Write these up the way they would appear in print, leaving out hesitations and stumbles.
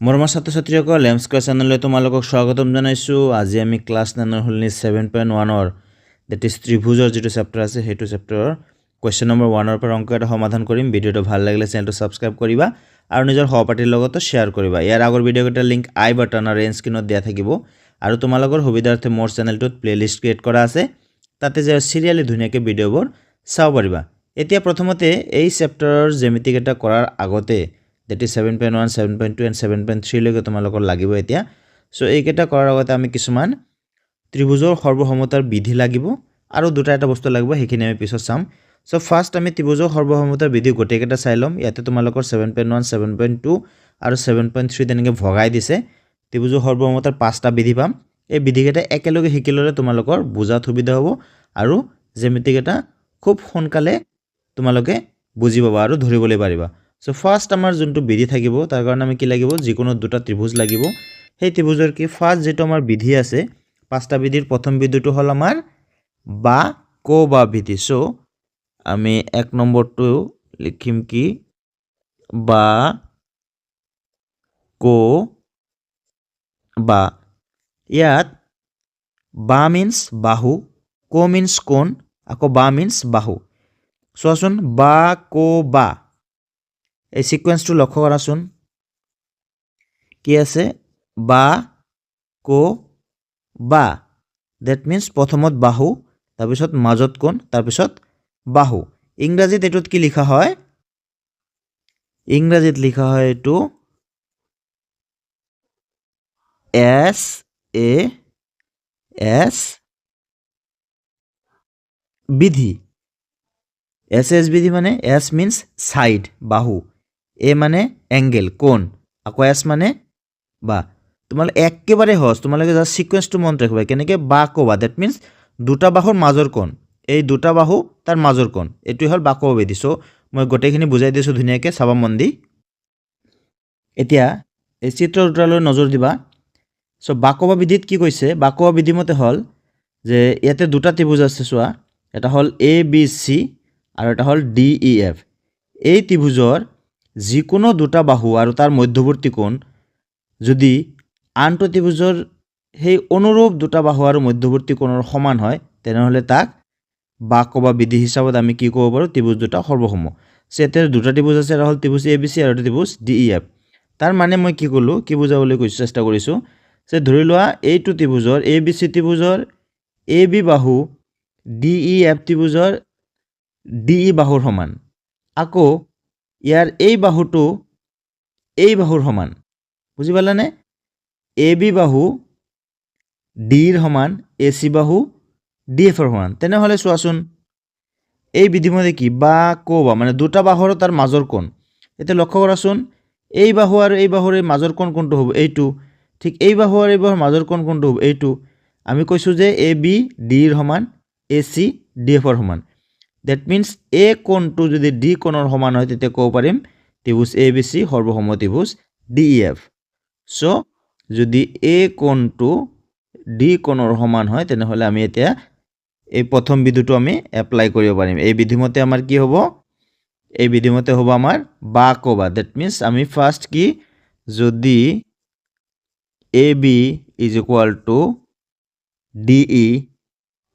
মৰমৰ ছাত্ৰ-ছাত্ৰীসকল M square চেনেললৈ তোমালোকক স্বাগতম জনাইছোঁ। আজি আমি ক্লাছ 9 হলনি 7.1 দ্যাট ইজ ত্ৰিভুজৰ যিটো চেপ্টাৰ আছে সেইটো চেপ্টাৰৰ কুৱেশ্যন নম্বৰ 1 পৰা অংক এটা সমাধান কৰিম। ভিডিঅ'টো ভাল লাগিলে চেনেলটো ছাবস্ক্ৰাইব কৰিবা আৰু নিজৰ সহপাঠীৰ লগতো শ্বেয়াৰ কৰিবা। ইয়াৰ আগৰ ভিডিঅ'কেইটাৰ লিংক আই বাটন আৰু এণ্ড স্ক্ৰীনত দিয়া থাকিব আৰু তোমালোকৰ সুবিধাৰ্থে মোৰ চেনেলটোত প্লেলিষ্ট ক্ৰিয়েট কৰা আছে, তাতে যে চিৰিয়েলি ধুনীয়াকৈ ভিডিঅ'বোৰ চাব পাৰিবা। এতিয়া প্ৰথমতে এই চেপ্টাৰৰ জ্যামিতি কেইটা কৰাৰ আগতে that is 7.1, 7.2 and 7.3 লৈকে তোমালোকৰ লাগিব এতিয়া। সো এইকেইটা কৰাৰ আগতে আমি কিছুমান ত্ৰিভুজৰ সৰ্বসমতাৰ বিধি লাগিব আৰু দুটা এটা বস্তু লাগিব, সেইখিনি আমি পিছত চাম। সো ফাৰ্ষ্ট আমি ত্ৰিভুজৰ সৰ্বসমতাৰ বিধি গোটেইকেইটা চাই ল'ম। ইয়াতে তোমালোকৰ 7.1, 7.2 আৰু 7.3 তেনেকৈ ভগাই দিছে। ত্ৰিভুজৰ সৰ্বসমতাৰ 5টা বিধি পাম। এই বিধিকেইটা একেলগে শিকি ল'লে তোমালোকৰ বুজাত সুবিধা হ'ব আৰু জ্যামিতিকেইটা খুব সোনকালে তোমালোকে বুজি পাবা আৰু ধৰিবলৈ পাৰিবা। সো ফাৰ্ষ্ট আমাৰ যোনটো বিধি থাকিব তাৰ কাৰণে আমি কি লাগিব, যিকোনো দুটা ত্ৰিভুজ লাগিব। সেই ত্ৰিভুজৰ কি ফাৰ্ষ্ট যেটো আমাৰ বিধি আছে 5টা বিধিৰ প্ৰথম বিধিটো হ'ল আমাৰ বা কো বা বিধি। সো আমি 1 নম্বৰটো লিখিম কি বা কো বা। ইয়াত বা মিন্স বাহু, কো মিন্স কোণ, আকৌ বা মিন্স বাহু। চোৱাচোন বা কো বা এই সিকুৱেন্সটো লক্ষ্য কৰাচোন কি আছে, বা কো বা। দ্যাট মিন্স প্ৰথমত বাহু, তাৰপিছত মাজত কোণ, তাৰপিছত বাহু। ইংৰাজীত এইটোত কি লিখা হয়, ইংৰাজীত লিখা হয় এইটো এছ এ এছ বিধি। এছ এছ বিধি মানে এছ মিন্স সাইড বাহু, এ মানে এংগেল কোণ, আকৌ এছ মানে বা। তোমালোকে একেবাৰে সহজ, তোমালোকে জাষ্ট সিকুৱেন্সটো মনত ৰাখিবা কেনেকৈ বা কো বা। দ্যাট মিন্স দুটা বাহুৰ মাজৰ কোণ, এই দুটা বাহু তাৰ মাজৰ কোণ, এইটোৱে হ'ল বা কো বা বিধি। চ' মই গোটেইখিনি বুজাই দিছোঁ ধুনীয়াকৈ, চাবা মন দি। এতিয়া এই চিত্ৰ দুটালৈ নজৰ দিবা। চ' বা কো বা বিধিত কি কৈছে, বা কো বা বিধি মতে হ'ল যে ইয়াতে দুটা ত্ৰিভুজ আছে, চোৱা এটা হ'ল এ বি চি আৰু এটা হ'ল ডি ই এফ। এই ত্ৰিভুজৰ যিকোনো দুটা বাহু আৰু তাৰ মধ্যৱৰ্তী কোণ যদি আনটো ত্ৰিভুজৰ সেই অনুৰূপ দুটা বাহু আৰু মধ্যৱৰ্তী কোণৰ সমান হয়, তেনেহ'লে তাক বা কো বা বিধি হিচাপত আমি কি ক'ব পাৰোঁ, ত্ৰিভুজ দুটা সৰ্বসম। ইয়াতে দুটা ত্ৰিভুজ আছে, এটা হ'ল ত্ৰিভুজ এ বি চি আৰু এটা ত্ৰিভুজ ডি ই এফ। তাৰ মানে মই কি ক'লোঁ, কি বুজাবলৈ চেষ্টা কৰিছোঁ যে ধৰি লোৱা এইটো ত্ৰিভুজৰ এ বি চি ত্ৰিভুজৰ এ বি বাহু ডি ই এফ ত্ৰিভুজৰ ডি ই বাহুৰ সমান, আকৌ ইয়াৰ এই বাহুটো এই বাহুৰ সমান। বুজি পালানে? এ বি বাহু ডিৰ সমান, এ চি বাহু ডি এফৰ সমান। তেনেহ'লে চোৱাচোন এই বিধিমতে কি বা কো বা মানে দুটা বাহুৰ তাৰ মাজৰ কোণ। এতিয়া লক্ষ্য কৰাচোন এই বাহু আৰু এই বাহুৰ এই মাজৰ কোণ কোনটো হ'ব, এইটো। ঠিক এই বাহু আৰু এই বাহুৰ মাজৰ কোণ কোনটো হ'ব, এইটো। আমি কৈছোঁ যে এ বি ডিৰ সমান, এ চি ডি এফৰ সমান। দ্যাট মিন্স এ কোণটো যদি ডি কোণৰ সমান হয়, তেতিয়া ক'ব পাৰিম ত্ৰিভুজ এ বি চি সৰ্বসম ত্ৰিভুজ ডি ই এফ। চ' যদি এ কোণটো ডি কোণৰ সমান হয়, তেনেহ'লে আমি এতিয়া এই প্ৰথম বিধিটো আমি এপ্লাই কৰিব পাৰিম। এই বিধিমতে আমাৰ কি হ'ব, এই বিধিমতে হ'ব আমাৰ বা কো বা। দ্যাট মিন্স আমি ফাৰ্ষ্ট কি, যদি A B is equal to D E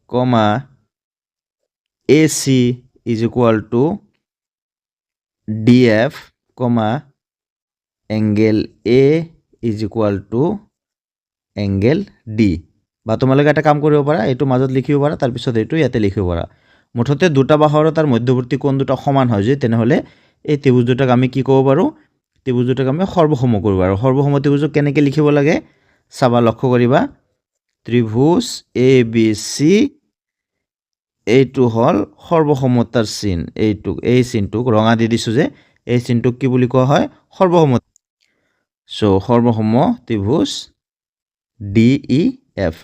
comma A C is equal to D F comma angle A is equal to angle D. বা তোমালোকে এটা কাম কৰিব পাৰা, এইটো মাজত লিখিব পাৰা, তাৰপিছত এইটো ইয়াতে লিখিব পাৰা। মুঠতে দুটা বাহু আৰু তাৰ মধ্যৱৰ্তী কোণ দুটা সমান হয় যদি, তেনেহ'লে এই ত্ৰিভুজ দুটাক আমি কি ক'ব পাৰোঁ, ত্ৰিভুজ দুটাক আমি সৰ্বসম কৰিব পাৰোঁ। সৰ্বসম ত্ৰিভুজক কেনেকৈ লিখিব লাগে চাবা, লক্ষ্য কৰিবা। ত্ৰিভুজ এ বি চি, এইটো হ'ল সৰ্বসমতাৰ চিন, এইটোক এই চিনটোক ৰঙা দি দিছোঁ যে, এই চিনটোক কি বুলি কোৱা হয়, সৰ্বসম। চ' সৰ্বসম ত্ৰিভুজ ডি ই এফ।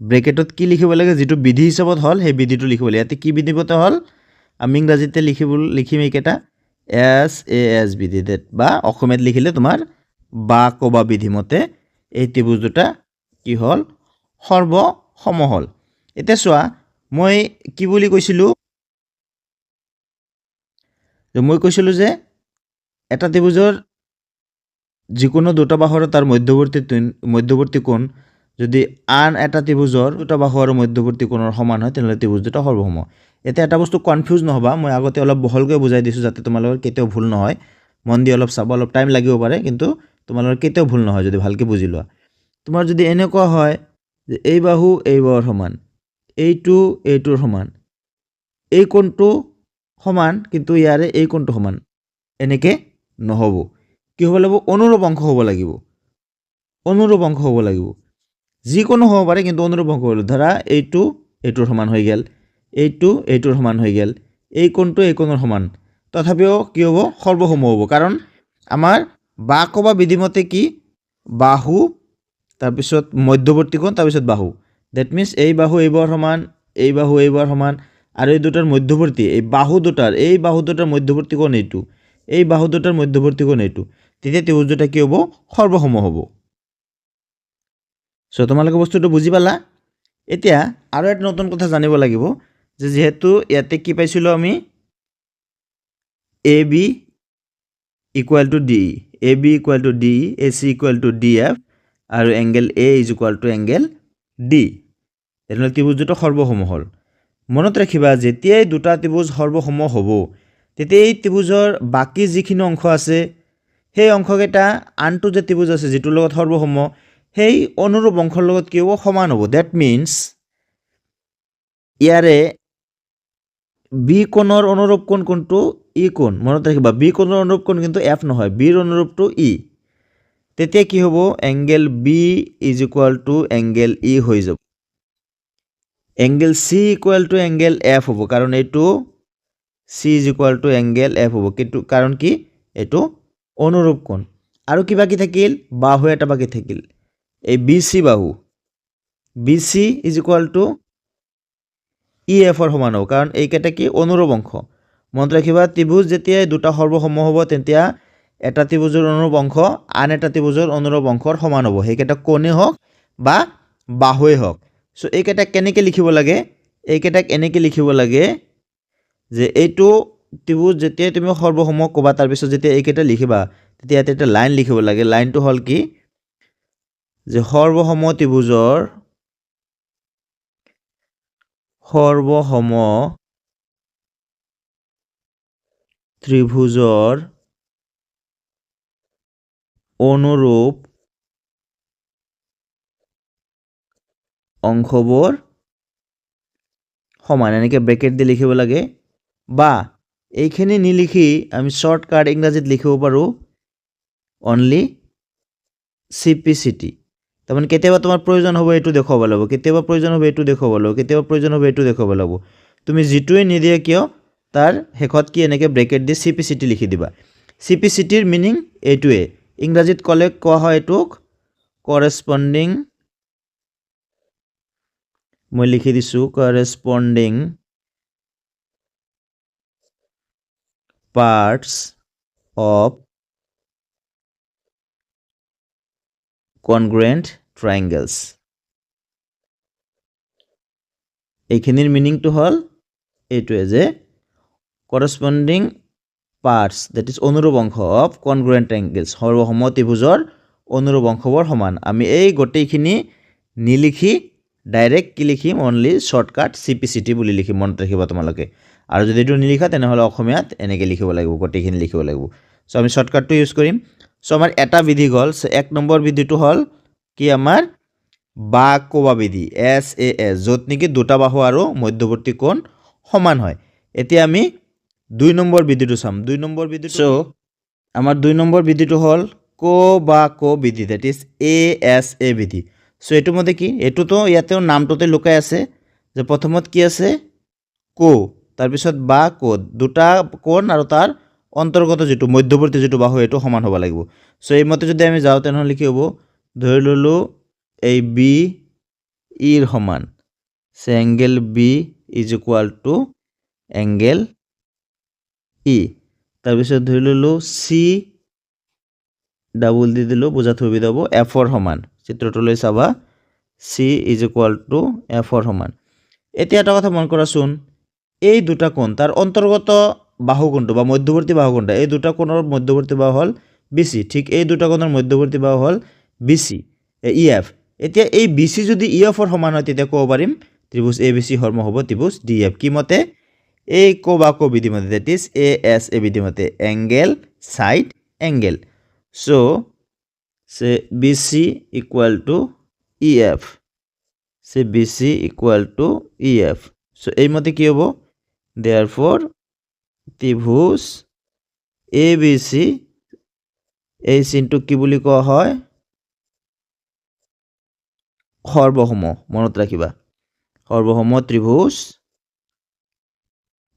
ব্ৰেকেটত কি লিখিব লাগে, যিটো বিধি হিচাপত হ'ল সেই বিধিটো লিখিব লাগে। ইয়াতে কি বিধিমতে হ'ল, আমি ইংৰাজীতে লিখিম এইকেইটা এছ এ এছ বিধি, বা অসমীয়াত লিখিলে তোমাৰ বা কো বা বিধিমতে এই ত্ৰিভুজ দুটা কি হ'ল, সৰ্বসম হ'ল। এতিয়া চোৱা মই কি বুলি কৈছিলোঁ, মই কৈছিলোঁ যে এটা ত্ৰিভুজৰ যিকোনো দুটা বাহুৰ তাৰ মধ্যৱৰ্তী কোণ যদি আন এটা ত্ৰিভুজৰ দুটা বাহু আৰু মধ্যৱৰ্তী কোণৰ সমান হয় তেনেহ'লে ত্ৰিভুজ দুটা সৰ্বসম। এতিয়া এটা বস্তু কনফিউজ নহ'বা, মই আগতে অলপ বহলকৈ বুজাই দিছোঁ যাতে তোমালোকৰ কেতিয়াও ভুল নহয়। মন দি অলপ চাব, অলপ টাইম লাগিব পাৰে, কিন্তু তোমালোকৰ কেতিয়াও ভুল নহয় যদি ভালকৈ বুজি লোৱা। তোমাৰ যদি এনেকুৱা হয় যে এই বাহু এই বাহুৰ সমান, এইটো এইটোৰ সমান, এই কোণটো সমান কিন্তু ইয়াৰে এই কোণটো সমান, এনেকৈ নহ'ব। কি হ'ব লাগিব? অনুৰূপ অংশ হ'ব লাগিব। অনুৰূপ অংশ হ'ব লাগিব। যিকোনো হ'ব পাৰে কিন্তু অনুৰূপ অংশ হ'ব লাগিব। ধৰা এইটো এইটোৰ সমান হৈ গ'ল, এইটো এইটোৰ সমান হৈ গ'ল, এই কোণটো এই কোণৰ সমান, তথাপিও কি হ'ব? সৰ্বসম হ'ব। কাৰণ আমাৰ বাক বা বিধিমতে কি? বাহু তাৰপিছত মধ্যৱৰ্তী কোণ তাৰপিছত বাহু। ডেট মিনছ এই বাহু এই বাহুৰ সমান, এই বাহু এই বাহুৰ সমান, আৰু এই দুটাৰ মধ্যৱৰ্তী এই বাহু দুটাৰ মধ্যৱৰ্তী কোণ এইটো, এই বাহু দুটাৰ মধ্যৱৰ্তী কোণ এইটো, তেতিয়া ত্ৰিভুজ দুটা কি হ'ব? সৰ্বসম হ'ব। চ' তোমালোকে বস্তুটো বুজি পালা? এতিয়া আৰু এটা নতুন কথা জানিব লাগিব যে যিহেতু ইয়াতে কি পাইছিলোঁ আমি? A B equal to D, A B equal to D, A C equal to D F, আৰু angle A is equal to angle D. তেনেহ'লে ত্ৰিভুজ দুটা সৰ্বসম হ'ল। মনত ৰাখিবা, যেতিয়াই দুটা ত্ৰিভুজ সৰ্বসম হ'ব তেতিয়া এই ত্ৰিভুজৰ বাকী যিখিনি অংশ আছে সেই অংশকেইটা আনটো যে ত্ৰিভুজ আছে যিটোৰ লগত সৰ্বসম, সেই অনুৰূপ অংশৰ লগত কি হ'ব? সমান হ'ব। ডেট মিনছ ইয়াৰে বি কোণৰ অনুৰূপ কোণ কোনটো? ই কোণ। মনত ৰাখিবা, বি কোণৰ অনুৰূপ কোণ কিন্তু এফ নহয়, বিৰ অনুৰূপটো ই। তেতিয়া কি হ'ব? Angle B is equal to angle E হৈ যাব। Angle C equal to angle F হ'ব, কাৰণ এইটো C is equal to angle F হ'ব। কিন্তু কাৰণ কি? এইটো অনুৰূপ কোণ। আৰু কিবা কি থাকিল? বাহু এটা বাকী থাকিল, এই বি চি বাহু। B C is equal to E এফৰ সমান হ'ব, কাৰণ এইকেইটা কি? অনুৰূপ অংশ। মনত ৰাখিবা, ত্ৰিভুজ যেতিয়াই দুটা সৰ্বসম হ'ব তেতিয়া এটা ত্ৰিভুজৰ অনুৰূপ অংশ আন এটা ত্ৰিভুজৰ অনুৰূপ অংশৰ সমান হ'ব, সেইকেইটা কোণেই হওক বা বাহুৱেই হওক। চ' এইকেইটাক কেনেকৈ লিখিব লাগে? এইকেইটাক এনেকৈ লিখিব লাগে যে এইটো ত্ৰিভুজ যেতিয়াই তুমি সৰ্বসম ক'বা, তাৰপিছত যেতিয়া এইকেইটা লিখিবা তেতিয়া ইয়াতে এটা লাইন লিখিব লাগে। লাইনটো হ'ল কি? যে সৰ্বসম ত্ৰিভুজৰ অনুৰূপ অংশবোৰ সমান, এনেকৈ ব্ৰেকেট দি লিখিব লাগে। বা এইখিনি নিলিখি আমি শ্বৰ্টকাট ইংৰাজীত লিখিব পাৰোঁ অনলি CPCT। তাৰমানে কেতিয়াবা তোমাৰ প্ৰয়োজন হ'ব এইটো দেখুৱাব লাগিব, কেতিয়াবা প্ৰয়োজন হ'ব এইটো দেখুৱাব লাগিব, কেতিয়াবা প্ৰয়োজন হ'ব এইটো দেখুৱাব লাগিব। তুমি যিটোৱে নিদিয়ে কিয় তাৰ শেষত কি এনেকৈ ব্ৰেকেট দি CPCT লিখি দিবা। CPCTৰ মিনিং এইটোৱে। ইংৰাজীত ক'লে কোৱা হয় এইটোক কৰেছপণ্ডিং, মই লিখি দিছোঁ কৰেছপণ্ডিং পাৰ্টছ অফ কনগ্ৰুৱেণ্ট ট্ৰাইংগেলছ। এইখিনিৰ মিনিংটো হ'ল এইটোৱে যে কৰেছপণ্ডিং পাৰ্টছ, ডেট ইজ অনুৰূপ অংশ অফ কনগ্ৰুৱেণ্ট ট্ৰাইংগেলছ, সৰ্বসম ত্ৰিভুজৰ অনুৰূপ অংশবোৰ সমান। আমি এই গোটেইখিনি নিলিখি ডাইৰেক্ট কি লিখিম? অনলি শ্বৰ্টকাট CPCT বুলি লিখিম। মনত ৰাখিবা তোমালোকে। আৰু যদি এইটো নিলিখা তেনেহ'লে অসমীয়াত এনেকৈ লিখিব লাগিব, গোটেইখিনি লিখিব লাগিব। চ' আমি শ্বৰ্টকাটটো ইউজ কৰিম। চ' আমাৰ এটা বিধি গ'ল। এক নম্বৰ বিধিটো হ'ল কি? আমাৰ বাক কোবা বিধি, SAS, য'ত নেকি দুটা বাহু আৰু মধ্যৱৰ্তী কোণ সমান হয়। এতিয়া আমি 2 নম্বৰ বিধিটো চাম। 2 নম্বৰ বিধিটো চ' আমাৰ 2 নম্বৰ বিধিটো হ'ল বা বিধি, ডেট ইজ ASA বিধি। চ' এইটো মতে কি? এইটোতো ইয়াতেও নামটোতে লুকাই আছে যে প্ৰথমত কি আছে? তাৰপিছত বা দুটা কোণ আৰু তাৰ অন্তৰ্গত যিটো মধ্যৱৰ্তী যিটো বাহু এইটো সমান হ'ব লাগিব। চ' এইমতে যদি আমি যাওঁ তেনেহ'লে কি হ'ব? ধৰি ল'লোঁ এই বি ইৰ সমান, so' angle B is equal to angle E. তাৰপিছত ধৰি ল'লোঁ চি ডাবল দি দিলোঁ, বুজাত সুবিধা হ'ব, এফৰ সমান। চিত্ৰটোলৈ চাবা, চি ইজ ইকুৱেল টু এফৰ সমান। এতিয়া এটা কথা মন কৰাচোন, এই দুটা কোণ তাৰ অন্তৰ্গত বাহু কোণটো বা মধ্যৱৰ্তী বাহু কোণটো, এই দুটা কোণৰ মধ্যৱৰ্তী বাহু হ'ল BC ঠিক এই দুটা কোণৰ মধ্যৱৰ্তী বাহু হ'ল BC EF এতিয়া এই BC যদি EF ৰ সমান হয় তেতিয়া ক'ব পাৰিম ত্ৰিভুজ ABC হৰ্ম হ'ব ত্ৰিভুজ DF কি মতে এই কোবাকো বিধি মতে that is ASA বিধি মতে angle side angle so say BC equal to EF say BC equal to EF so এই মতে কি হ'ব therefore ত্রিভুজ ABC এই চিনটো কি বুলি কোৱা হয় সৰ্বসম মনত ৰাখিবা সৰ্বসম ত্রিভুজ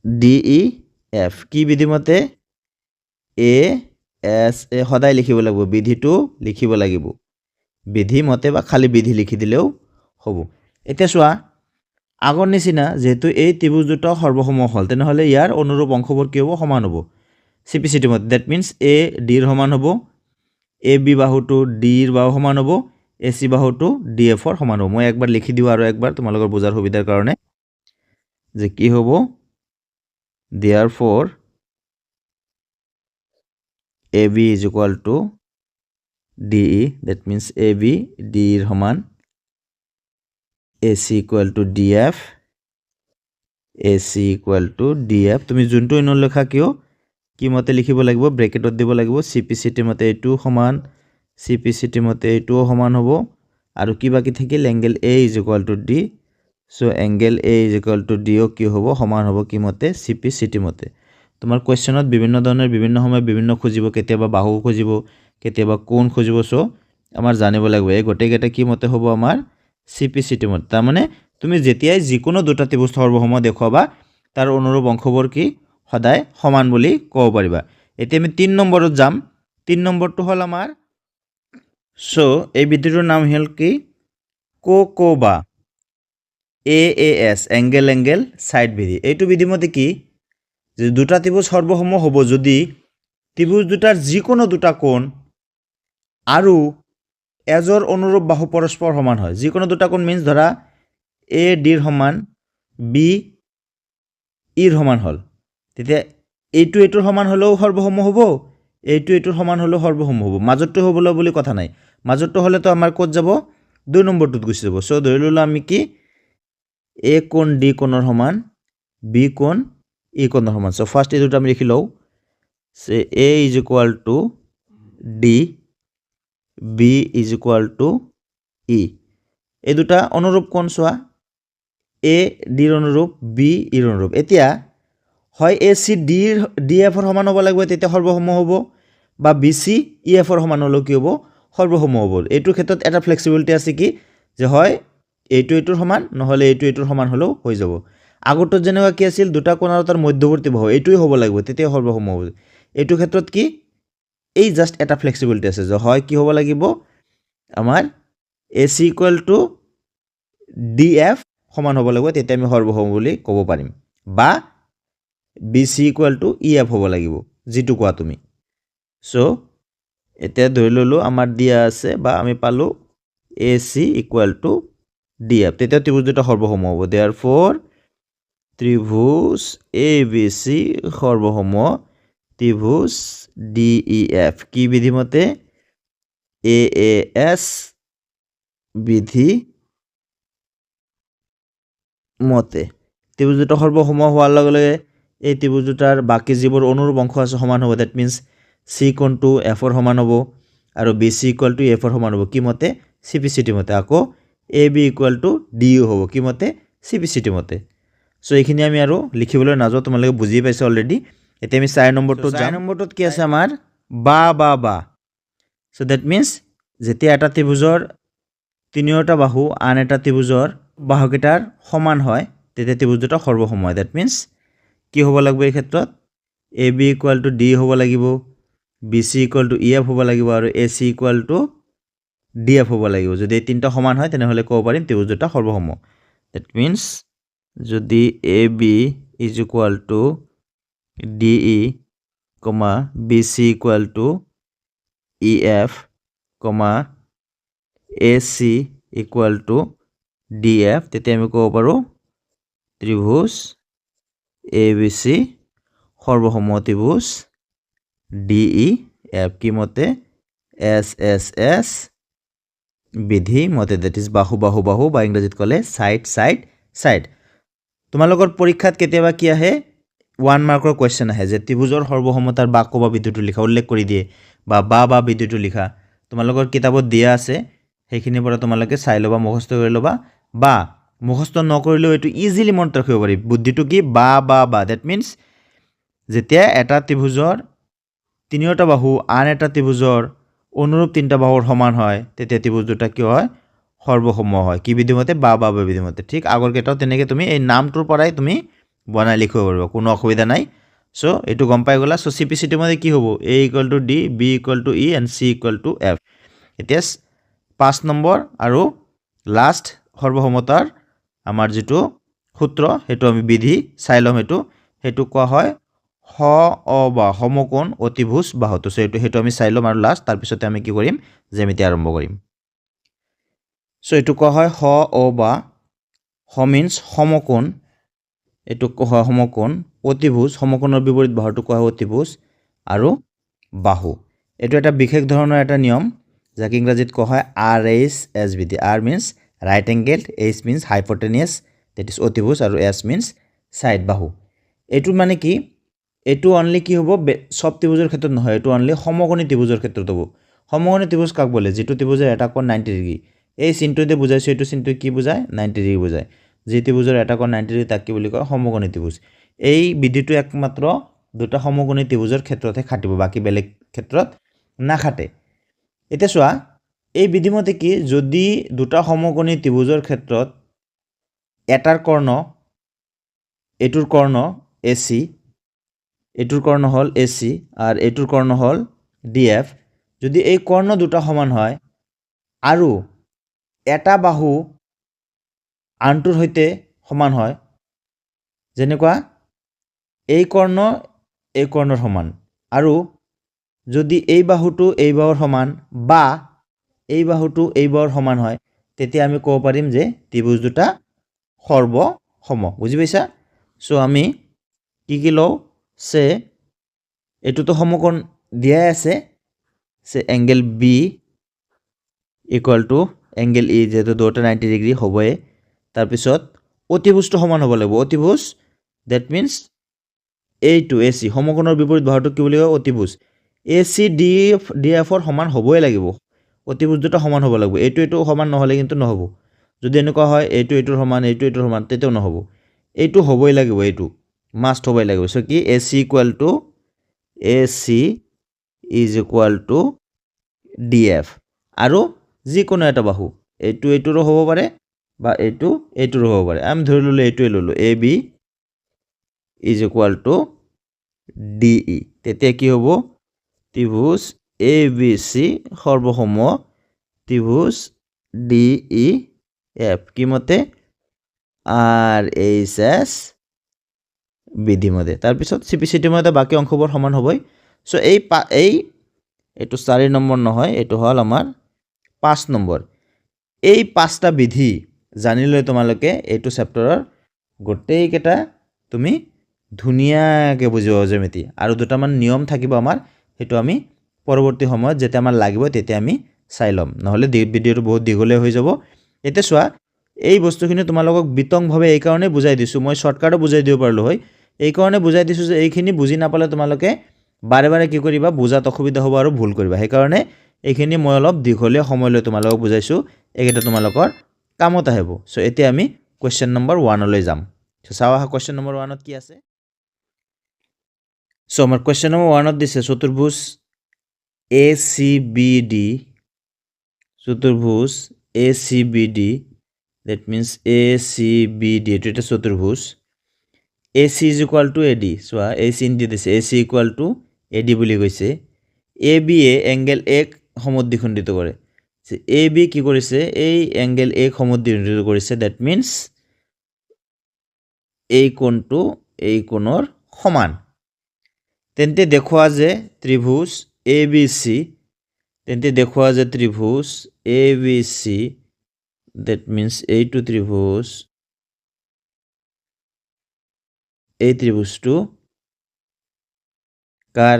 DEF কি বিধি মতে ASA সদায় লিখিব লাগিব বিধিটো লিখিব লাগিব বিধি মতে বা খালি বিধি লিখি দিলেও হ'ব এতিয়া চোৱা আগৰ নিচিনা যেহেতু এই ত্ৰিভুজ দুটা সৰ্বসম হ'ল তেনেহলে ইয়াৰ অনুৰূপ অংশবোৰ কি হ'ব সমান হ'ব CPCT মতে that means A D ৰ সমান হ'ব AB বাহুটো D ৰ বাহু সমান হ'ব AC বাহুটো DF ৰ সমান হ'ব মই একবাৰ লিখি দিও আৰু একবাৰ তোমালোকৰ বুজাৰ সুবিধাৰ কাৰণে যে কি হ'ব therefore AB is equal to DE that means AB D ৰ সমান AC equal to DF AC equal to DF তুমি যোনটো নলেখা কিয় কি মতে লিখিব লাগিব ব্ৰেকেটত দিব লাগিব CPCT মতে এইটো সমান CPCT মতে এইটো সমান হ'ব আৰু কি বাকি থাকিল angle A is equal to D so angle A is equal to D ও কি হ'ব সমান হ'ব কি মতে CPCT মতে তোমাৰ কোৱেশ্চনত বিভিন্ন ধৰণৰ বিভিন্ন সময় বিভিন্ন খুজিব কেতিয়াবা বাহু খুজিব কেতিয়াবা কোণ খুজিব সো আমাৰ জানিব লাগিব এই গটেকেটা কি মতে হ'ব আমাৰ CPCT মতে তাৰ মানে তুমি যেতিয়াই যিকোনো দুটা ত্ৰিভুজ সৰ্বসম দেখুৱাবা তাৰ অনুৰূপ অংশবোৰ কি সদায় সমান বুলি ক'ব পাৰিবা এতিয়া আমি 3 নম্বৰত যাম 3 নম্বৰটো হ'ল আমাৰ সো এই বিধিটোৰ নাম হ'ল কি কোকোবা AAS angle angle side বিধি এইটো বিধি মতে কি যে দুটা ত্রিভুজ সর্বসম হ'ব যদি ত্রিভুজ দুটাৰ যিকোনো দুটা কোণ আৰু এজৰ অনুৰূপ বাহু পৰস্পৰ সমান হয় যিকোনো দুটা কোণ মিন্স ধৰা A D ৰ সমান B E ৰ সমান হ'ল তেতিয়া এইটো এইটোৰ সমান হলেও সৰ্বসম হ'ব এইটো এইটোৰ সমান হলেও সৰ্বসম হ'ব মাজৰটো হ'বলৈ বুলি কথা নাই মাজৰটো হলে তো আমাৰ কোড যাব 2 নম্বৰটোত গুচি যাব সো ধৰি ললো আমি কি A কোণ D কোণৰ সমান B কোণ E কোণৰ সমান সো ফার্স্ট এই দুটা আমি লিখি লও সে A is equal to D B is equal to E এই দুটা অনুৰূপ কোণ চোৱা A D ৰ অনুৰূপ B E ৰ অনুৰূপ এতিয়া হয় AC D DF ৰ সমান হ'ব লাগিব তেতিয়া সৰ্বসম হ'ব বা BC EF ৰ সমান হলে কি হ'ব সৰ্বসম হ'ব এইটোৰ ক্ষেত্ৰত এটা ফ্লেক্সিবিলিটি আছে কি যে হয় এইটো এইটোৰ সমান নহলে এইটো এইটোৰ সমান হলেও হৈ যাব আগতো যেনেকুৱা কি আছিল দুটা কোণ আৰু তাৰ মধ্যৱৰ্তী বাহু এইটোই হ'ব লাগিব তেতিয়া সৰ্বসম হ'ব এইটো ক্ষেত্ৰত কি এই জাস্ট এটা ফ্লেক্সিবিলিটি আছে যে হয় কি হ'ব লাগিব আমাৰ AC equal to DF সমান হ'ব লাগিব তেতিয়া আমি সৰ্বসম বুলি ক'ব পাৰিম বা BC equal to EF হ'ব লাগিব যেটো কোৱা তুমি সো এতিয়া ধৰি ললো আমাৰ দিয়া আছে বা আমি পালো AC equal to DF তেতিয়া ত্রিভুজ দুটা সৰ্বসম হ'ব therefore ত্ৰিভুজ ABC সৰ্বসম ত্ৰিভুজ DEF কি বিধি মতে AAS বিধি মতে ত্ৰিভুজ দুটা সৰ্বসম হোৱাৰ লগে লগে এই ত্ৰিভুজ দুটাৰ বাকি যিবোৰ অনুৰূপ অংশ আছে সমান হ'ব that means C কোণ টু F ৰ সমান হ'ব আৰু BC equal to F ৰ সমান হ'ব কি মতে CPCT মতে আকৌ AB equal to DU হ'ব কি মতে CPCT মতে সো এইখিনি আমি আৰু লিখিবলৈ নাযাওঁ তোমালোকে বুজি পাইছা অলৰেডি এতিয়া আমি 4 নম্বৰটো যাম 4 নম্বৰটোত কি আছে আমাৰ বা সো দ্যাট মিন্স যেতিয়া এটা ত্ৰিভুজৰ তিনিওটা বাহু আন এটা ত্ৰিভুজৰ বাহুকেইটাৰ সমান হয় তেতিয়া ত্ৰিভুজ দুটা সৰ্বসম হয় দ্যাট মিন্স কি হ'ব লাগিব এই ক্ষেত্ৰত AB equal to D হ'ব লাগিব BC equal to EF হ'ব লাগিব আৰু AC equal to DF হ'ব লাগিব যদি এই তিনটা সমান হয় তেনেহলে ক'ব পাৰিম ত্ৰিভুজ দুটা সৰ্বসম দ্যাট মিন্স যদি AB is equal to DE, BC equal to EF, AC equal to DF তেতিয়া আমি ক'ব পাৰো ত্ৰিভুজ ABC সৰ্বসম ত্রিভুজ DEF এফ কি মতে এছ এছ এছ বিধি মতে দেট ইজ বাহু বাহু বাহু বা ইংৰাজীত ক'লে ছাইড ছাইড ছাইড তোমালোকৰ পৰীক্ষাত কেতিয়াবা কি আহে 1 মাৰ্কৰ কুৱেশ্যন আহে যে ত্ৰিভুজৰ সৰ্বসমতাৰ বা ক'বা বিধুটো লিখা উল্লেখ কৰি দিয়ে বা বিধুটো লিখা তোমালোকৰ কিতাপত দিয়া আছে সেইখিনিৰ পৰা তোমালোকে চাই ল'বা মুখস্থ কৰি ল'বা বা মুখস্থ নকৰিলেও এইটো ইজিলি মনত ৰাখিব পাৰি বুদ্ধিটো কি বা ডেট মিনছ যেতিয়া এটা ত্ৰিভুজৰ তিনিওটা বাহু আন এটা ত্ৰিভুজৰ অনুৰূপ তিনিটা বাহুৰ সমান হয় তেতিয়া ত্ৰিভুজ দুটা কি হয় সৰ্বসম হয় কি বিধিমতে বা বিধিমতে ঠিক আগৰ কেইটাও তেনেকৈ তুমি এই নামটোৰ পৰাই তুমি বনাই লিখিব পাৰিবা কোনো অসুবিধা নাই চ' এইটো গম পাই গ'লা চ' CPCটো মানে কি হ'ব A = D B = E and C = F এতিয়া 5 নম্বৰ আৰু লাষ্ট সৰ্বসমতাৰ আমাৰ যিটো সূত্ৰ সেইটো আমি বিধি চাই ল'ম সেইটো কোৱা হয় বা সমকোণ অতিভুজ বাহুটো সেইটো আমি চাই ল'ম আৰু লাষ্ট তাৰপিছতে আমি কি কৰিম জ্যামিতি আৰম্ভ কৰিম চ' এইটো কোৱা হয় বা মিন্স সমকোণ এইটো কোৱা হয় সমকোণ অতিভুজ সমকোণৰ বিপৰীত বাহুটো কোৱা হয় অতিভুজ আৰু বাহু এইটো এটা বিশেষ ধৰণৰ এটা নিয়ম যাক ইংৰাজীত কোৱা হয় RHS বিধি R means right angle H means hypotenuse that is অতিভুজ আৰু S মিন্স ছাইড বাহু এইটো মানে কি এইটো অনলি কি হ'ব সব ত্ৰিভুজৰ ক্ষেত্ৰত নহয় এইটো অনলি সমকোণী ত্ৰিভুজৰ ক্ষেত্ৰত হ'ব সমকোণী ত্ৰিভুজ কাক বোলে যিটো ত্ৰিভুজৰ এটা কোণ 90 ডিগ্ৰী এই চিনটোতে বুজাইছো এইটো চিনটো কি বুজায় 90 ডিগ্ৰী বুজায় যি ত্ৰিভুজৰ এটা কোণ 90 ডিগ্ৰী তাক কি বুলি কয় সমকোণী ত্ৰিভুজ এই বিধিটো একমাত্ৰ দুটা সমকোণী ত্ৰিভুজৰ ক্ষেত্ৰতহে খাটিব বাকি বেলেগ ক্ষেত্ৰত নাখাটে এতিয়া চোৱা এই বিধিমতে কি যদি দুটা সমকোণী ত্ৰিভুজৰ ক্ষেত্ৰত এটাৰ কৰ্ণ এইটোৰ কৰ্ণ AC এইটোৰ কৰ্ণ হ'ল AC আৰু এইটোৰ কৰ্ণ হ'ল DF যদি এই কৰ্ণ দুটা সমান হয় আৰু এটা বাহু আনটোৰ সৈতে সমান হয় যেনেকুৱা এই কৰ্ণৰ সমান আৰু যদি এই বাহুটো এই বাহুৰ সমান বা এই বাহুটো এই বাহুৰ সমান হয় তেতিয়া আমি ক'ব পাৰিম যে ত্ৰিভুজ দুটা সৰ্বসম বুজি পাইছা চ' আমি কি লওঁ সে এইটোতো সমকোণ দিয়াই আছে সে এংগেল B = এংগেল E যেহেতু দুটা 90 ডিগ্ৰী হ'বই তাৰপিছত অতিভুজটো সমান হ'ব লাগিব অতিভুজ ডেট মিন্স এইটো AC সমকোণৰ বিপৰীত বাহুটোক কি বুলি কয় অতিভুজ AC DFৰ সমান হ'বই লাগিব অতিভুজ দুটা সমান হ'ব লাগিব এইটো সমান নহ'লে কিন্তু নহ'ব যদি এনেকুৱা হয় এইটোৰ সমান এইটোৰ সমান তেতিয়াও নহ'ব এইটো হ'বই লাগিব এইটো মাষ্ট হ'বই লাগিব চ' কি AC = DF আৰু যিকোনো এটা বাহু এইটোৰো হ'ব পাৰে বা এইটোৰো হ'ব পাৰে আমি ধৰি ল'লো এইটোৱে ল'লো AB = DE তেতিয়া কি হ'ব ত্ৰিভুজ ABC সৰ্বসম ত্ৰিভুজ DEF কি মতে RHS বিধিমতে তাৰপিছত CPCT মতে বাকি অংশবোৰ সমান হ'বই চ' এইটো 4 নম্বৰ নহয় এইটো হ'ল আমাৰ 5 নম্বৰ এই 5টা বিধি জানিলৈ তোমালোকে এইটো চেপ্টাৰৰ গোটেইকেইটা তুমি ধুনীয়াকৈ বুজিব জ্যামিতি আৰু দুটামান নিয়ম থাকিব আমাৰ সেইটো আমি পৰৱৰ্তী সময়ত যেতিয়া আমাৰ লাগিব তেতিয়া আমি চাই ল'ম নহ'লে ভিডিঅ'টো বহুত দীঘলীয়া হৈ যাব এতিয়া চোৱা এই বস্তুখিনি তোমালোকক বিতংভাৱে এই কাৰণে বুজাই দিছোঁ মই শৰ্টকাটো বুজাই দিব পাৰিলোঁ হয় এই কাৰণে বুজাই দিছোঁ যে এইখিনি বুজি নাপালে তোমালোকে বাৰে কি কৰিবা বুজাত অসুবিধা হ'ব আৰু ভুল কৰিবা সেইকাৰণে এইখিনি মই অলপ দীঘলীয়া সময়লৈ তোমালোকক বুজাইছোঁ এইকেইটা তোমালোকৰ কামত আহিব চ' এতিয়া আমি কুৱেশ্যন নম্বৰ 1 লৈ যাম চ' চাওঁ আহা কুৱেশ্যন নম্বৰ 1ত কি আছে চ' আমাৰ কুৱেশ্যন নম্বৰ 1ত দিছে চতুৰ্ভুজ ACBD Chaturbhuj ACBD that means ACBD এইটো এটা চতুৰ্ভুজ AC = AD চোৱা AC দি দিছে AC = AD বুলি কৈছে AB এ এংগেল A সমদ্বিখণ্ডিত কৰে AB কি কৰিছে এই এংগেল A সমদ্বিখণ্ডিত কৰিছে that means এই কোণটো এই কোণৰ সমান তেন্তে দেখুৱা যে ত্ৰিভুজ ABC that means এইটো ত্ৰিভুজ এই ত্ৰিভুজটো কাৰ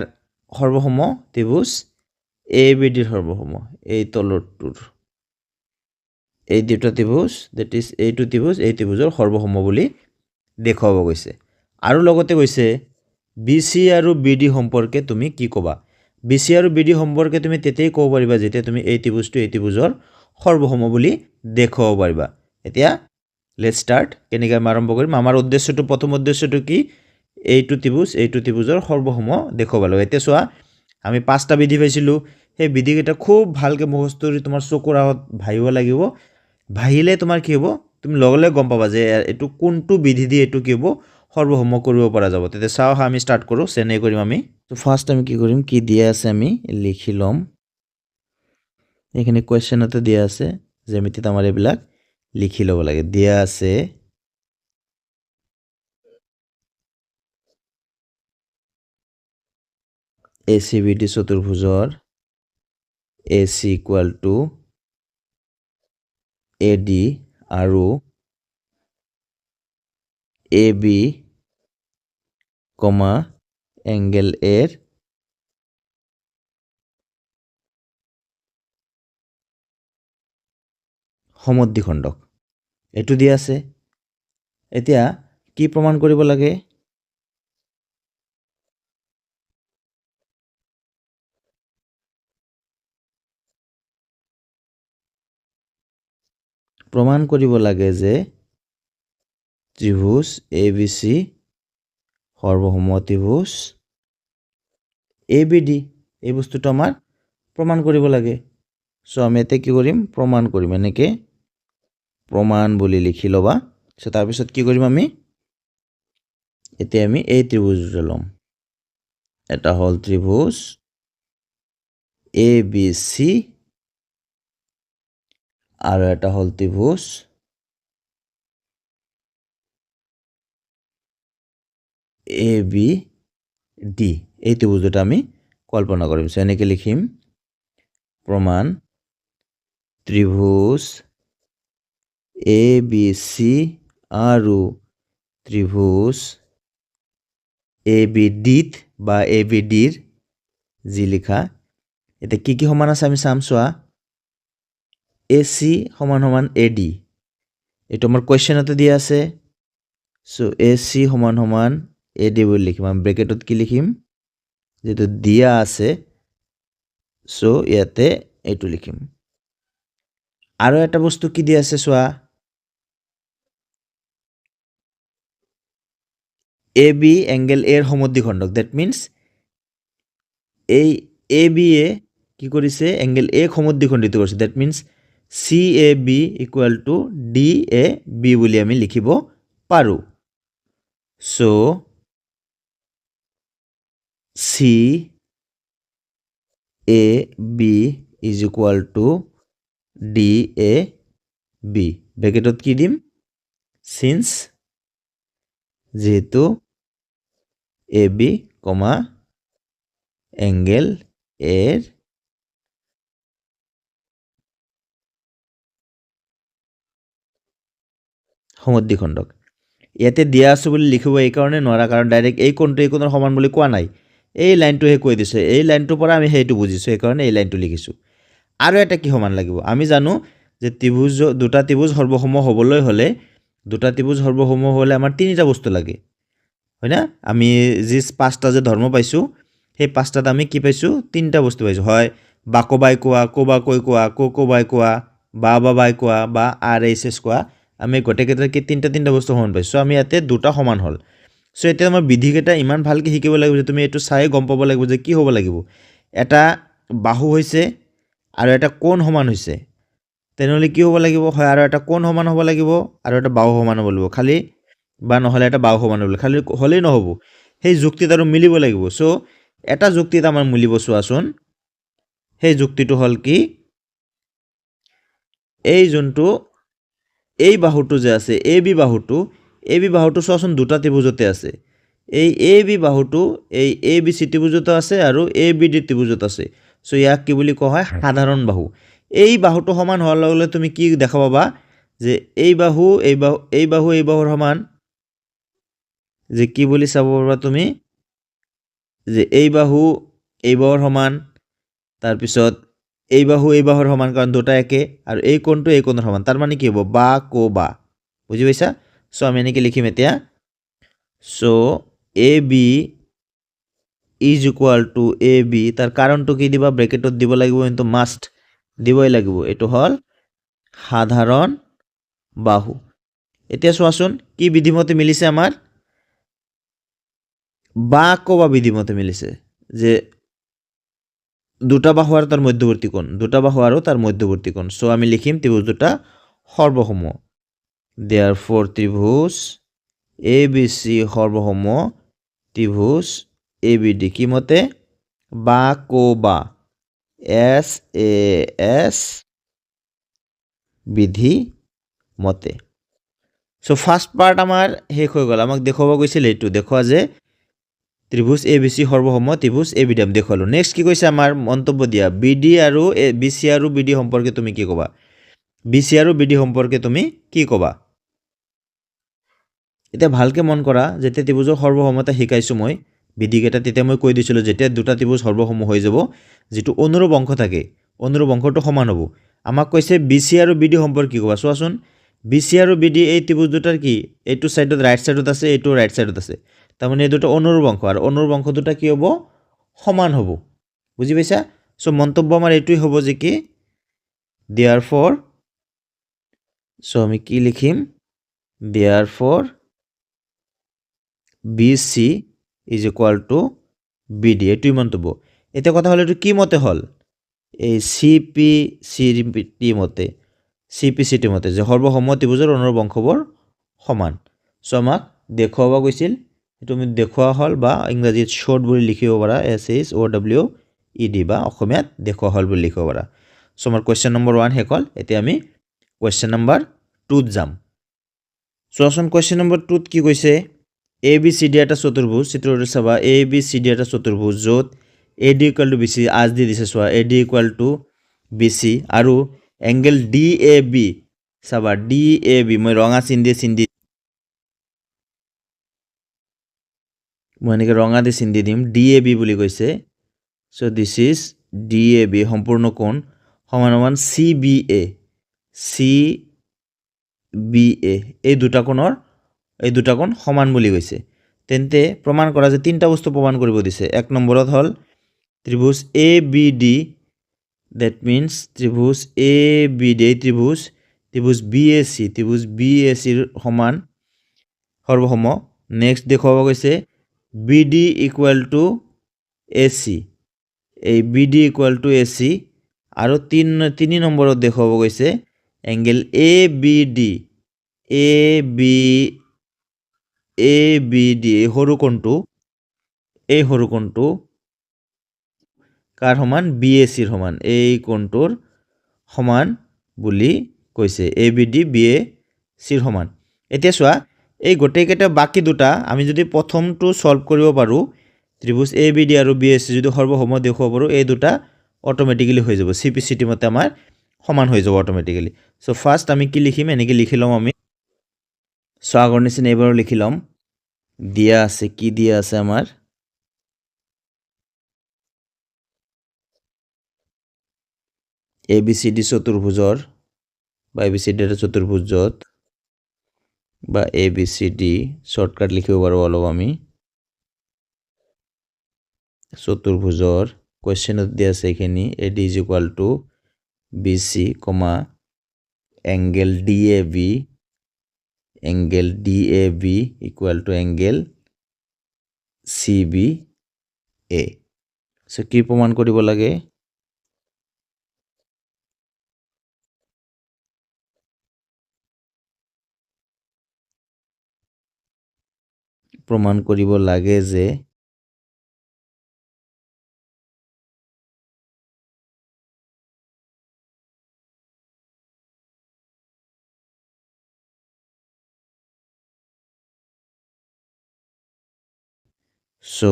সৰ্বসম ত্ৰিভুজ এ বি ডিৰ সৰ্বসম এই তলৰটোৰ এই দুটা ত্ৰিভুজ দ্যাট ইজ এইটো ত্ৰিভুজ এই ত্ৰিভুজৰ সৰ্বসম বুলি দেখুৱাব গৈছে আৰু লগতে কৈছে বি চি আৰু বি ডি সম্পৰ্কে তুমি কি ক'বা বি চি আৰু বি ডি সম্পৰ্কে তুমি তেতিয়াই ক'ব পাৰিবা যেতিয়া তুমি এই ত্ৰিভুজৰ সৰ্বসম বুলি দেখুৱাব পাৰিবা এতিয়া লেটছ ষ্টাৰ্ট কেনেকৈ আমি আৰম্ভ কৰিম আমাৰ উদ্দেশ্যটো প্ৰথম উদ্দেশ্যটো কি এইটো ত্ৰিভুজৰ সৰ্বসম দেখুৱাব লাগিব এতিয়া চোৱা আমি 5টা বিধি পাইছিলোঁ সেই বিধিকেইটা খুব ভালকৈ মুখস্থ কৰি তোমাৰ চকুৰ আগত ভাবিব লাগিব ভাহিলে তোমাৰ কি হ'ব তুমি লগলে গম পাবা যে এইটো কোনটো বিধি দি এইটো কি হ'ব সৰ্বসম কৰিব পৰা যাব তেতিয়া চাও আমি স্টাৰ্ট কৰো চেনে কৰিম আমি তো ফাৰ্স্ট আমি কি কৰিম কি দিয়া আছে আমি লিখি লম এখানে কোৱেশ্চনতে দিয়া আছে জ্যামিতিত আমাৰ এইবিলাক লিখি ল'ব লাগে দিয়া আছে ACBD চতুৰ্ভুজৰ AC equal to AD আৰু AB কমা এংগেল এৰ সমদ্বিখণ্ডক এইটো দিয়া আছে এতিয়া কি প্ৰমাণ কৰিব লাগে প্ৰমাণ কৰিব লাগে যে ত্ৰিভুজ ABC সৰ্বসম ত্ৰিভুজ ABD এই বস্তুটো আমাৰ প্ৰমাণ কৰিব লাগে সো আমি এতে কি কৰিম প্ৰমাণ কৰিম এনেকে প্ৰমাণ বুলি লিখি লবা সো তাৰ পিছত কি কৰিম আমি এতে আমি এই ত্ৰিভুজটো লম এটা হল ত্ৰিভুজ ABC আৰু এটা হল ত্ৰিভুজ ABD এই ত্ৰিভুজটা আমি কল্পনা কৰিম সো এনেকে লিখিম প্ৰমাণ ত্ৰিভুজ ABC আৰু ত্ৰিভুজ ABD বা ABDৰ যি লিখা এটা কি সমান আছে আমি চাম চোৱা AC সমান সমান AD এটা আমাৰ কোৱেশ্চনতে দিয়া আছে সো AC সমান সমান AD বুলি লিখিম আমি ব্ৰেকেটত কি লিখিম যেটো দিয়া আছে সো ইয়াতে এইটো লিখিম আৰু এটা বস্তু কি দিয়া আছে চোৱা AB এংগেল এৰ সমদ্বিখণ্ডক দ্যাট মিন্স এই AB এ কি কৰিছে এংগেল A সমদ্বিখণ্ডিত কৰিছে that means CAB equal to DAB বুলি আমি লিখিব পাৰো so CAB is equal to DAB ব্ৰেকেটত কি দিম সিন্স যেহেতু AB কমা এংগেল এৰ সমদ্বিখণ্ডক ইয়াতে দিয়া আছে বুলি লিখিব এই কাৰণে নোৱাৰা কাৰণ ডাইৰেক্ট এই কোণটো এই কোণৰ সমান বুলি কোৱা নাই এই লাইনটোহে কৈ দিছে এই লাইনটোৰ পৰা আমি হেইটো বুজিছো এই কাৰণে এই লাইনটো লিখিছো আৰু এটা কি সমান লাগিব আমি জানো যে ত্ৰিভুজ দুটা ত্ৰিভুজ সৰ্বসম হ'বলৈ হলে দুটা ত্ৰিভুজ সৰ্বসম হ'লে আমাৰ তিনিটা বস্তু লাগে হয় না আমি যি পাঁচটা যে ধৰ্ম পাইছো সেই পাঁচটাত আমি কি পাইছো তিনটা বস্তু পাইছো হয় বাকবাই কোৱা কোবাকৈ কোৱা কোবাই কোৱা বাই কোৱা বা RHS কোৱা আমি গটেকেইটা কি তিনটা বস্তু সমান পাইছো আমি ইয়াতে দুটা সমান হল সো এতিয়া আমাৰ বিধিকেইটা ইমান ভালকে শিকিব লাগিব যে তুমি এটো চাই গম পাব লাগিব যে কি হ'ব লাগিব এটা বাহু হৈছে আৰু এটা কোণ সমান হৈছে তেনেহলে কি হ'ব লাগিব হয় আৰু এটা কোণ সমান হ'ব লাগিব আৰু এটা বাহু সমান হ'ব লাগিব খালি বা নহলে এটা বাহু সমান হ'ব খালি হলেই নহব সেই যুক্তিত আৰু মিলিব লাগিব সো এটা যুক্তিত আমাৰ মিলিব চোৱাচোন সেই যুক্তিটো হল কি এই যোনটো এই বাহুটো যে আছে AB বাহুটো চোৱাচোন দুটা ত্ৰিভুজতে আছে এই AB বাহুটো এই ABC ত্ৰিভুজতো আছে আৰু ABD ত্ৰিভুজত আছে সো ইয়াক কি বুলি কোৱা হয় সাধাৰণ বাহু এই বাহুটো সমান হোৱাৰ লগে লগে তুমি কি দেখা পাবা যে এই বাহুৰ সমান যে কি বুলি চাব পাৰবা তুমি যে এই বাহু এই বাহুৰ সমান, তাৰপিছত এই বাহুৰ সমান কাৰণ দুটা একে, আৰু এই কোণটো এই কোণৰ সমান, তাৰ মানে কি হ'ব বা কো বা, বুজি পাইছা? চ' আমি এনেকৈ লিখিম এতিয়া, so' A B is equal to A B, তাৰ কাৰণটো কি দিবা, ব্ৰেকেটত দিব লাগিব, কিন্তু মাষ্ট দিবই লাগিব, এইটো হ'ল সাধাৰণ বাহু। এতিয়া চোৱাচোন কি বিধিমতে মিলিছে আমাৰ, বা কো বা বিধিমতে মিলিছে, যে দুটা বাহু আৰু তাৰ মধ্যৱৰ্তী কোণ, দুটা বাহু আৰু তাৰ মধ্যৱৰ্তী কোণ। চ' আমি লিখিম ত্ৰিভুজ দুটা সৰ্বসম, দেয়াৰফৰ ত্ৰিভুজ এ বি চি সৰ্বসম ত্ৰিভুজ এ বি ডি, কি মতে, বা কো বা, এছ এ এছ বিধি মতে। চ' ফাৰ্ষ্ট পাৰ্ট আমাৰ শেষ হৈ গ'ল, আমাক দেখুৱাব গৈছিল এইটো, দেখুওৱা যে ত্ৰিভুজ এ বি চি সৰ্বসম ত্ৰিভুজ এ বি ডি আমি দেখুৱালোঁ। নেক্সট কি কৈছে আমাৰ, মন্তব্য দিয়া, বি ডি আৰু বি চি আৰু বি ডি সম্পৰ্কে তুমি কি ক'বা, বি চি আৰু বি ডি সম্পৰ্কে তুমি কি ক'বা? এতিয়া ভালকৈ মন কৰা, যেতিয়া ত্ৰিভুজৰ সৰ্বসমতা শিকাইছোঁ মই বিধিকেইটা, তেতিয়া মই কৈ দিছিলোঁ যেতিয়া দুটা ত্ৰিভুজ সৰ্বসম হৈ যাব, যিটো অনুৰূপ অংশ থাকে, অনুৰূপ অংশটো সমান হ'ব। আমাক কৈছে বি চি আৰু বি ডি সম্পৰ্কে কি ক'বা, চোৱাচোন বি চি আৰু বি ডি এই ত্ৰিভুজ দুটাৰ কি, এইটো ছাইডত ৰাইট ছাইডত আছে, এইটো ৰাইট ছাইডত আছে, তাৰমানে এই দুটা অনুৰূপ অংশ, আৰু অনুৰূপ অংশ দুটা কি হ'ব, সমান হ'ব, বুজি পাইছা? চ' মন্তব্য আমাৰ এইটোৱে হ'ব যে কি, দেয়াৰ ফৰ, চ' আমি কি লিখিম, therefore B C is equal to B D, এইটোৱে মন্তব্য। এতিয়া কথা হ'ল এইটো কি মতে হ'ল, এই চি পি চি টি মতে, চি পি চি টি মতে, যে সৰ্বসম ত্ৰিভুজৰ অনুৰূপ অংশবোৰ সমান। চ' আমাক দেখুৱাব গৈছিল, সেইটো আমি দেখুওৱা হ'ল, বা ইংৰাজীত শ্বৰ্ট বুলি লিখিব পাৰা, SHOWED, বা অসমীয়াত দেখুওৱা হ'ল বুলি লিখিব পাৰা। চ' আমাৰ কুৱেশ্যন নম্বৰ 1 শেষ হ'ল। এতিয়া আমি কুৱেশ্যন নম্বৰ 2ত যাম। চোৱাচোন কুৱেশ্যন নম্বৰ 2ত কি কৈছে, এ বি চি ডি এটা চতুৰ্ভুজ, চিত্ৰটো চাবা, এ বি চি ডি এটা চতুৰ্ভুজ, য'ত A D equal to B C, আজ দি দিছে চোৱা, A D equal to B C, আৰু এংগেল ডি এ বি, চাবা ডি এ বি, মই ৰঙা চিন দি মই এনেকৈ ৰঙা দি চিন দি দিম, ডি এ বি বুলি কৈছে। So' this is D A B, সম্পূৰ্ণ কোণ সমান সমান C B A, C B A, এই দুটা কোণ সমান বুলি কৈছে। তেন্তে প্ৰমাণ কৰা, যে তিনিটা বস্তু প্ৰমাণ কৰিব দিছে। এক নম্বৰত হ'ল ত্ৰিভুজ A B D, that means ত্ৰিভুজ এ বি ডি, ত্ৰিভুজ বি এ চি, ত্ৰিভুজ বি এ চিৰ সমান সৰ্বসম। নেক্সট দেখুৱাব গৈছে B D equal to A C, এই B D equal to A C, আৰু তিনি নম্বৰত দেখুৱাব গৈছে angle A B D, A B D, এই সৰু কোণটো কাৰ সমান, বি এ চিৰ সমান, এই কোণটোৰ সমান বুলি কৈছে, এ বি ডি বি এ চিৰ সমান। এতিয়া চোৱা, এই গোটেইকেইটা বাকী দুটা আমি যদি প্ৰথমটো ছল্ভ কৰিব পাৰোঁ, ত্ৰিভুজ এ বি ডি আৰু বি এ চি যদি সৰ্বসম দেখুৱাব পাৰোঁ, এই দুটা অট'মেটিকেলি হৈ যাব, চি পি চি টি মতে আমাৰ সমান হৈ যাব অট'মেটিকেলি। চ' ফাৰ্ষ্ট আমি কি লিখিম, এনেকৈ লিখি ল'ম আমি, চ' আগৰ নিচিনা এইবাৰো লিখি ল'ম, দিয়া আছে, কি দিয়া আছে আমাৰ, এ বি চি ডি চতুৰ্ভুজৰ, বা এ বি চি ডি এটা চতুৰ্ভুজত, বা A B C D shortcut লিখিব পাৰোঁ অলপ আমি, চতুৰ্ভুজৰ কুৱেশ্যনত দিয়া আছে এইখিনি, A D is equal to B C, comma angle D A B equal to angle C B A. So' কি প্ৰমাণ কৰিব লাগে, প্ৰমাণ কৰিব লাগে যে চ'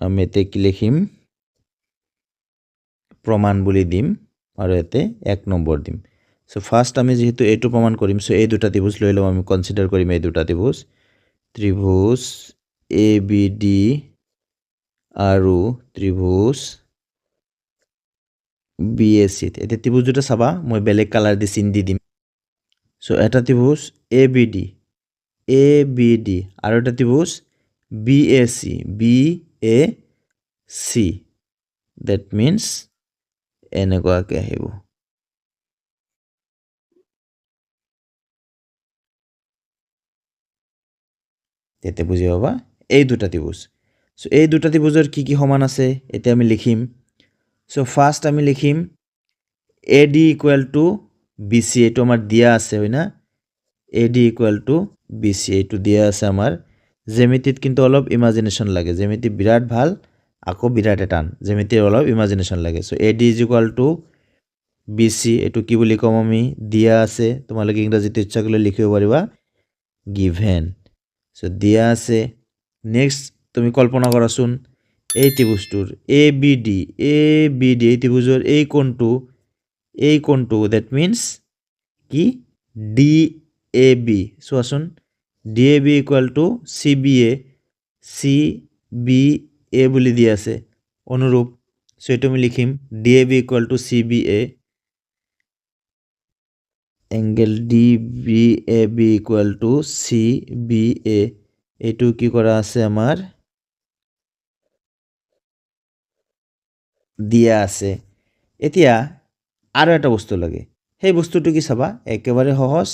আমি এতিয়া কি লিখিম, প্ৰমাণ বুলি দিম, আৰু ইয়াতে 1 নম্বৰ দিম। চ' ফাৰ্ষ্ট আমি যিহেতু এইটো প্ৰমাণ কৰিম, চ' এই দুটা ত্ৰিভুজ লৈ লওঁ, আমি কনচিডাৰ কৰিম এই দুটা ত্ৰিভুজ এ বি ডি আৰু ত্ৰিভুজ BAC এতিয়া ত্ৰিভুজ দুটা চাবা মই বেলেগ কালাৰ দি চিন দি দিম সো এটা ত্ৰিভুজ ABD আৰু এটা ত্ৰিভুজ BAC that means এনেকুৱাকে আহিব তেতে বুজি পাবা এই দুটা ত্ৰিভুজ সো এই দুটা ত্ৰিভুজৰ কি কি সমান আছে এতিয়া আমি লিখিম সো ফাৰ্স্ট আমি লিখিম AD = BC এটো আমাৰ দিয়া আছে হয়না AD = BC এটো দিয়া আছে আমাৰ জ্যামিতিত কিন্তু অলপ ইমাজিনেশন লাগে জ্যামিতি বিৰাট ভাল আকৌ বিৰাট টান জ্যামিতিৰ অলপ ইমাজিনেশন লাগে সো AD = BC এটো কি বুলি কম আমি দিয়া আছে তোমালোকে ইংৰাজীতে ইচ্ছা কৰিলে লিখিব পাৰিবা given সো দিয়া আছে নেক্সট তুমি কল্পনা কৰাচোন এই ত্ৰিভুজটোৰ ABD এই ত্ৰিভুজৰ এই কোণটো that means কি DAB চোৱাচোন DAB = CBA বুলি দিয়া আছে অনুৰূপ সো এটো আমি লিখিম DAB = CBA angle DBAB = CBA এটো কি কৰা আছে আমাৰ দিয়া আছে এতিয়া আৰু এটা বস্তু লাগে সেই বস্তুটো কি চাবা একেবাৰে সহজ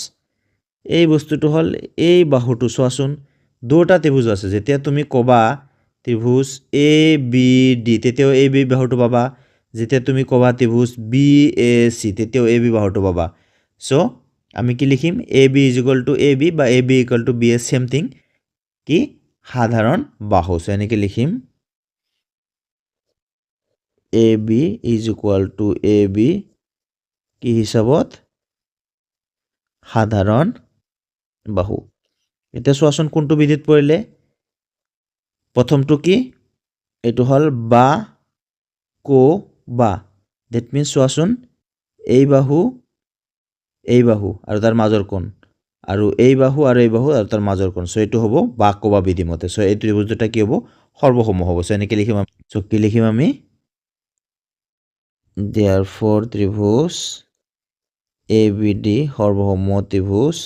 এই বস্তুটো হল এই বাহুটো চোৱাচোন দুটা ত্ৰিভুজ আছে যেতিয়া তুমি কবা ত্ৰিভুজ ABD তেতিয়াও AB বাহুটো পাবা যেতিয়া তুমি কবা ত্ৰিভুজ BAC তেতিয়াও AB বাহুটো পাবা সো আমি কি লিখিম AB = AB বা AB = BA সেম থিং কি সাধাৰণ বাহু সো এনেকে লিখিম AB = AB কি হিসাবত সাধাৰণ বাহু এটা চোৱাচোন কোনটো বিধিত পৰিলে প্ৰথমটো কি এটো হল বা কো বা that means চোৱাচোন এই বাহু আৰু তাৰ মাজৰ কোণ আৰু এই বাহু আৰু তাৰ মাজৰ কোণ সো এটো হ'ব বা কো বা বিধি মতে সো এই ত্ৰিভুজ দুটা কি হ'ব সৰ্বসম হ'ব সো এনেকে লিখিম সো কি লিখিম আমি therefore ত্রিভুজ ABD সর্বসম ত্রিভুজ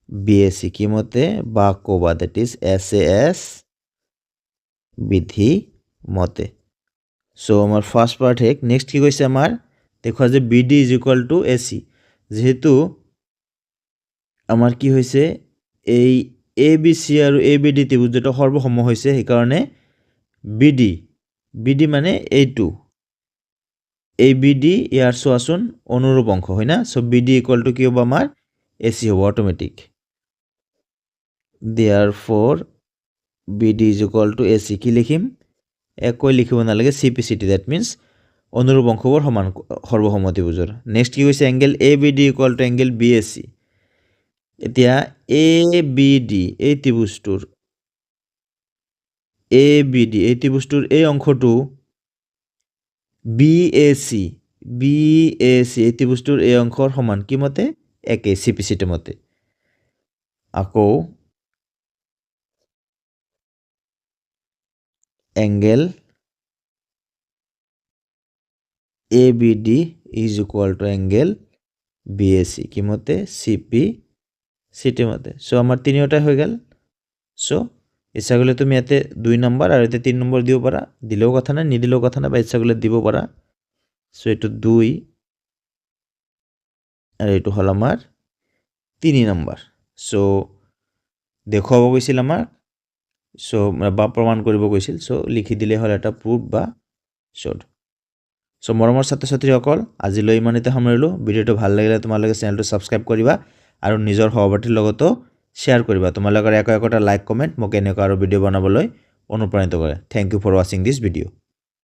BAC কি মতে বা কোবা that is SAS বিধি মতে সো আমার ফার্স্ট পার্ট হেক নেক্সট কি কইছে আমার দেখো যে BD = AC যেহেতু আমার কি হইছে এই ABC আৰু ABD ত্ৰিভুজ দুটো সৰ্বসম হইছে এই কাৰণে BD মানে এইটো ABD ইয়াৰ চোৱাচোন অনুৰূপ অংশ হয় না সো BD = কি হ'ব আমাৰ AC হ'ব অটোমেটিক therefore BD = AC কি লিখিম একই লিখিব নালাগে CPCT that means অনুৰূপ অংশবোৰ সমান সৰ্বসম ত্ৰিভুজৰ নেক্সট কি হৈছে এংগেল ABD = এংগেল BAC এতিয়া ABD এই ত্ৰিভুজটোৰ ABD এই ত্ৰিভুজটোৰ এই অংশটো BAC এই ত্ৰিভুজটোৰ এই অংশৰ সমান কি মতে একে CPCT মতে আকৌ এংগেল ABD = এংগেল BAC কি মতে CPCT মতে সো আমাৰ তিনিটা হৈ গেল সো ইচ্ছা কৰিলে তুমি ইয়াতে 2 নম্বৰ আৰু ইয়াতে 3 নম্বৰ দিব পাৰা দিলেও কথা নাই নিদিলেও কথা নাই বা ইচ্ছা কৰিলে দিব পাৰা সো এটো 2 আৰু এটো হল আমাৰ 3 নম্বৰ সো দেখুৱাব গৈছিল আমাৰ সো বা প্ৰমাণ কৰিব গৈছিল সো লিখি দিলে হল এটা প্ৰুফ বা শৰ্ট সো মৰমৰ ছাত্ৰ-ছাত্ৰীসকল আজিলৈ ইমানতে সামৰিলো ভিডিওটো ভাল লাগিলে তোমালোকে চেনেলটো সাবস্ক্ৰাইব কৰিবা আৰু নিজৰ সহপাঠীৰ লগতো শেয়াৰ কৰিবা তোমালোকৰ একটা লাইক কমেন্ট মোক এনেকুৱা আৰু ভিডিও বনাবলৈ অনুপ্ৰাণিত কৰে thank you for watching this video